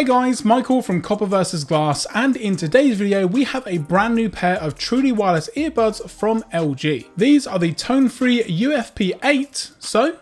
Hey guys, Michael from Copper vs Glass, and in today's video we have a brand new pair of truly wireless earbuds from LG. These are the Tone Free UFP8, so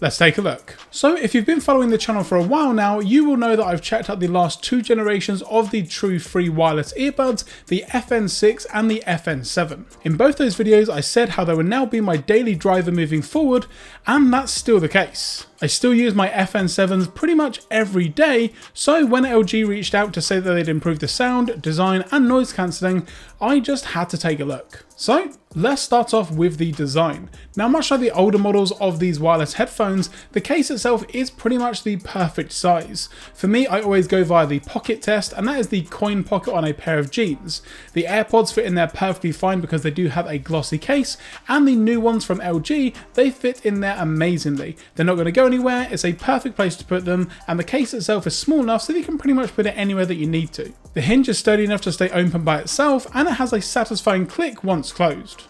let's take a look. So if you've been following the channel for a while now, you will know that I've checked out the last two generations of the true free wireless earbuds, the FN6 and the FN7. In both those videos I said how they would now be my daily driver moving forward, and that's still the case. I still use my FN7s pretty much every day, so when LG reached out to say that they'd improve the sound, design and noise cancelling, I just had to take a look. So let's start off with the design. Now, much like the older models of these wireless headphones, the case itself is pretty much the perfect size. For me, I always go via the pocket test, and that is the coin pocket on a pair of jeans. The AirPods fit in there perfectly fine because they do have a glossy case, and the new ones from LG, they fit in there amazingly. They're not going to go anywhere, it's a perfect place to put them, and the case itself is small enough so that you can pretty much put it anywhere that you need to. The hinge is sturdy enough to stay open by itself, and it has a satisfying click once closed.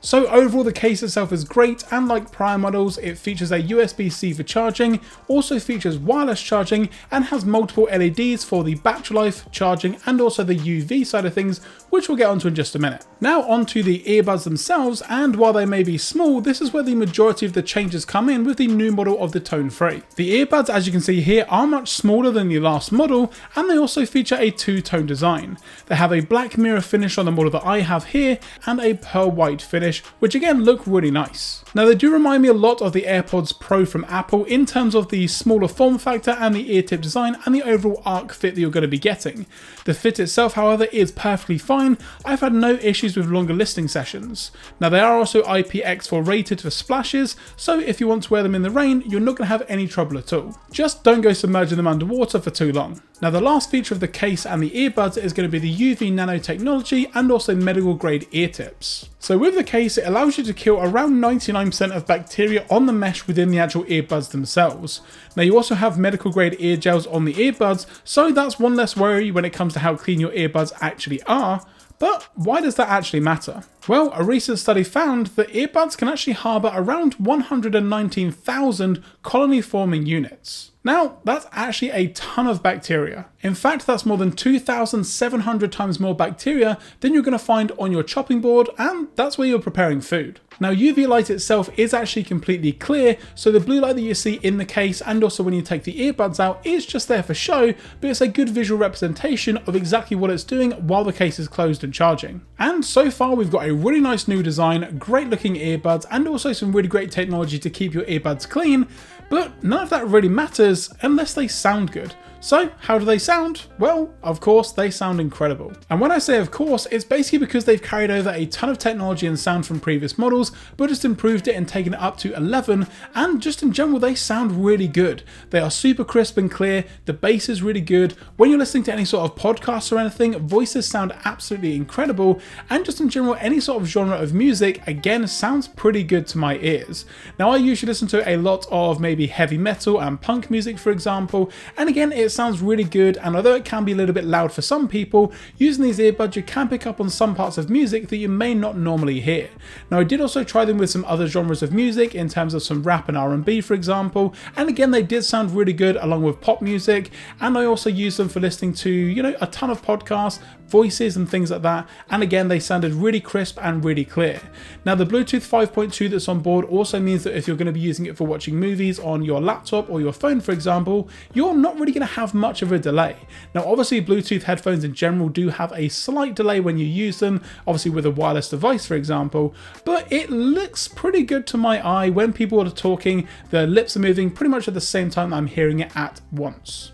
So overall the case itself is great, and like prior models it features a USB-C for charging, also features wireless charging, and has multiple LEDs for the battery life, charging and also the UV side of things, which we'll get onto in just a minute. Now onto the earbuds themselves, and while they may be small, this is where the majority of the changes come in with the new model of the Tone Free. The earbuds, as you can see here, are much smaller than the last model, and they also feature a two-tone design. They have a black mirror finish on the model that I have here, and a pearl white finish, which again look really nice. Now they do remind me a lot of the AirPods Pro from Apple in terms of the smaller form factor and the ear tip design and the overall arc fit that you're going to be getting. The fit itself, however, is perfectly fine. I've had no issues with longer listening sessions. Now they are also IPX4 rated for splashes, so if you want to wear them in the rain, you're not going to have any trouble at all. Just don't go submerging them underwater for too long. Now the last feature of the case and the earbuds is going to be the UVnano technology and also medical grade ear tips. So with the case, it allows you to kill around 99% of bacteria on the mesh within the actual earbuds themselves. Now you also have medical grade ear gels on the earbuds, so that's one less worry when it comes to how clean your earbuds actually are. But why does that actually matter? Well, a recent study found that earbuds can actually harbour around 119,000 colony-forming units. Now, that's actually a ton of bacteria. In fact, that's more than 2,700 times more bacteria than you're going to find on your chopping board, and that's where you're preparing food. Now, UV light itself is actually completely clear, so the blue light that you see in the case and also when you take the earbuds out is just there for show, but it's a good visual representation of exactly what it's doing while the case is closed and charging. And so far we've got a really nice new design, great looking earbuds, and also some really great technology to keep your earbuds clean, but none of that really matters unless they sound good. So how do they sound? Well, of course, they sound incredible. And when I say of course, it's basically because they've carried over a ton of technology and sound from previous models, but just improved it and taken it up to 11, and just in general, they sound really good. They are super crisp and clear, the bass is really good. When you're listening to any sort of podcast or anything, voices sound absolutely incredible, and just in general, any sort of genre of music, again, sounds pretty good to my ears. Now, I usually listen to a lot of maybe heavy metal and punk music, for example, and again, it sounds really good, and although it can be a little bit loud for some people, using these earbuds you can pick up on some parts of music that you may not normally hear. Now I did also try them with some other genres of music in terms of some rap and R&B, for example, and again they did sound really good along with pop music, and I also used them for listening to, you know, a ton of podcasts, voices and things like that, and again they sounded really crisp and really clear. Now the Bluetooth 5.2 that's on board also means that if you're going to be using it for watching movies on your laptop or your phone, for example, you're not really going to have much of a delay. Now obviously Bluetooth headphones in general do have a slight delay when you use them, obviously with a wireless device for example, but it looks pretty good to my eye. When people are talking, their lips are moving pretty much at the same time I'm hearing it at once.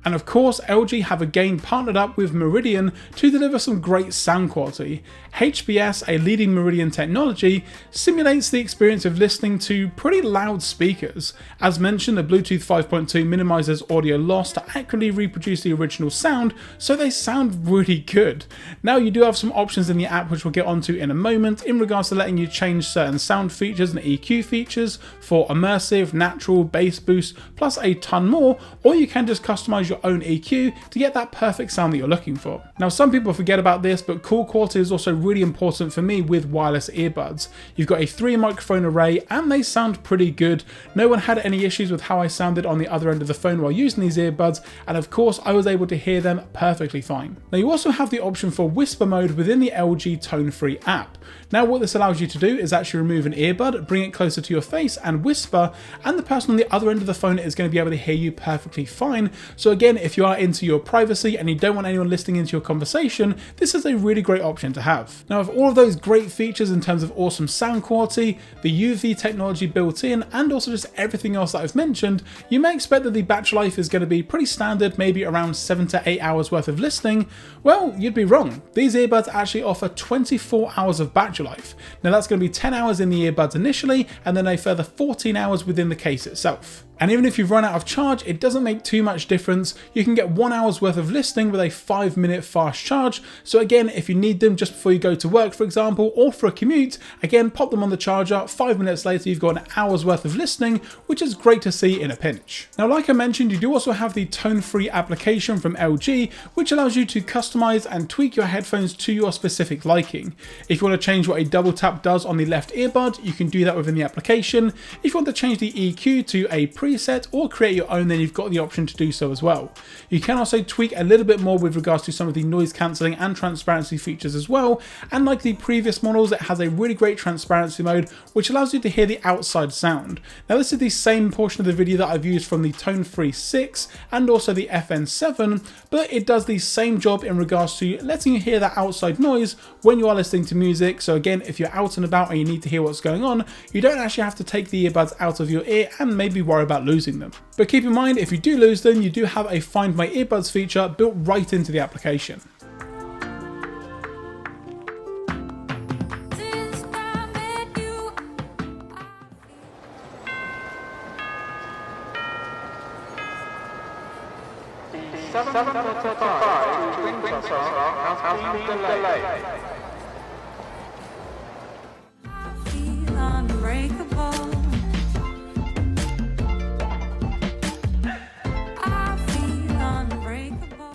And of course, LG have again partnered up with Meridian to deliver some great sound quality. HBS, a leading Meridian technology, simulates the experience of listening to pretty loud speakers. As mentioned, the Bluetooth 5.2 minimizes audio loss to accurately reproduce the original sound, so they sound really good. Now you do have some options in the app which we'll get onto in a moment in regards to letting you change certain sound features and EQ features for immersive, natural, bass boost, plus a ton more, or you can just customize your your own EQ to get that perfect sound that you're looking for. Now, some people forget about this, but call quality is also really important for me with wireless earbuds. You've got a 3 microphone array and they sound pretty good. No one had any issues with how I sounded on the other end of the phone while using these earbuds, and of course I was able to hear them perfectly fine. Now, you also have the option for whisper mode within the LG Tone Free app. Now, what this allows you to do is actually remove an earbud, bring it closer to your face and whisper, and the person on the other end of the phone is going to be able to hear you perfectly fine. So again, if you are into your privacy and you don't want anyone listening into your conversation, this is a really great option to have. Now, with all of those great features in terms of awesome sound quality, the UV technology built in, and also just everything else that I've mentioned, you may expect that the battery life is going to be pretty standard, maybe around 7 to 8 hours worth of listening. Well, you'd be wrong. These earbuds actually offer 24 hours of battery life. Now, that's going to be 10 hours in the earbuds initially, and then a further 14 hours within the case itself. And even if you've run out of charge, it doesn't make too much difference. You can get 1 hour's worth of listening with a 5-minute fast charge. So again, if you need them just before you go to work, for example, or for a commute, again, pop them on the charger. 5 minutes later, you've got an hour's worth of listening, which is great to see in a pinch. Now, like I mentioned, you do also have the Tone Free application from LG, which allows you to customize and tweak your headphones to your specific liking. If you want to change what a double tap does on the left earbud, you can do that within the application. If you want to change the EQ to a preset or create your own, then you've got the option to do so as well. You can also tweak a little bit more with regards to some of the noise cancelling and transparency features as well, and like the previous models, it has a really great transparency mode which allows you to hear the outside sound. Now, this is the same portion of the video that I've used from the Tone Free 6 and also the FN7, but it does the same job in regards to letting you hear that outside noise when you are listening to music. So again, if you're out and about and you need to hear what's going on, you don't actually have to take the earbuds out of your ear and maybe worry about losing them. But keep in mind, if you do lose them, you do have a Find My Earbuds feature built right into the application.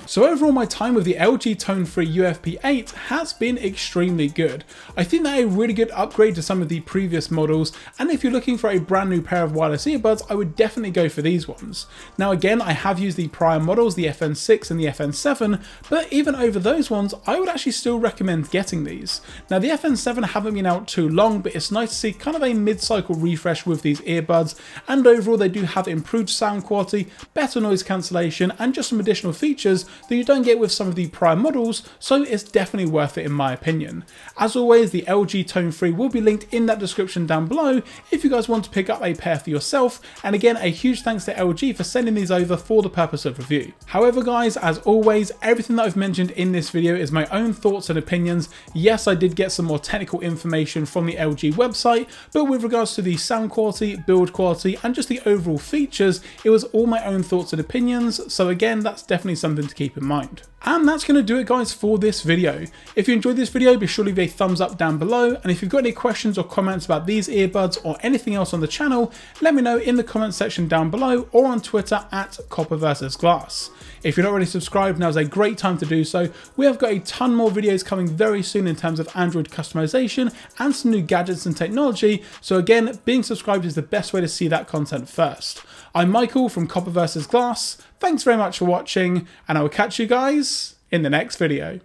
So overall, my time with the LG Tone Free UFP8 has been extremely good. I think they're a really good upgrade to some of the previous models, and if you're looking for a brand new pair of wireless earbuds, I would definitely go for these ones. Now again, I have used the prior models, the FN6 and the FN7, but even over those ones, I would actually still recommend getting these. Now, the FN7 haven't been out too long, but it's nice to see kind of a mid-cycle refresh with these earbuds, and overall they do have improved sound quality, better noise cancellation, and just some additional features that you don't get with some of the prior models, so it's definitely worth it in my opinion. As always, the LG Tone Free will be linked in that description down below if you guys want to pick up a pair for yourself, and again, a huge thanks to LG for sending these over for the purpose of review. However guys, as always, everything that I've mentioned in this video is my own thoughts and opinions. Yes, I did get some more technical information from the LG website, but with regards to the sound quality, build quality, and just the overall features, it was all my own thoughts and opinions, so again, that's definitely something to keep in mind. And that's going to do it guys for this video. If you enjoyed this video, be sure to leave a thumbs up down below, and if you've got any questions or comments about these earbuds or anything else on the channel, let me know in the comment section down below or on Twitter at Copper vs Glass. If you're not already subscribed, now's a great time to do so. We have got a ton more videos coming very soon in terms of Android customization and some new gadgets and technology, so again, being subscribed is the best way to see that content first. I'm Michael from Copper vs Glass. Thanks very much for watching, and I will catch you guys in the next video.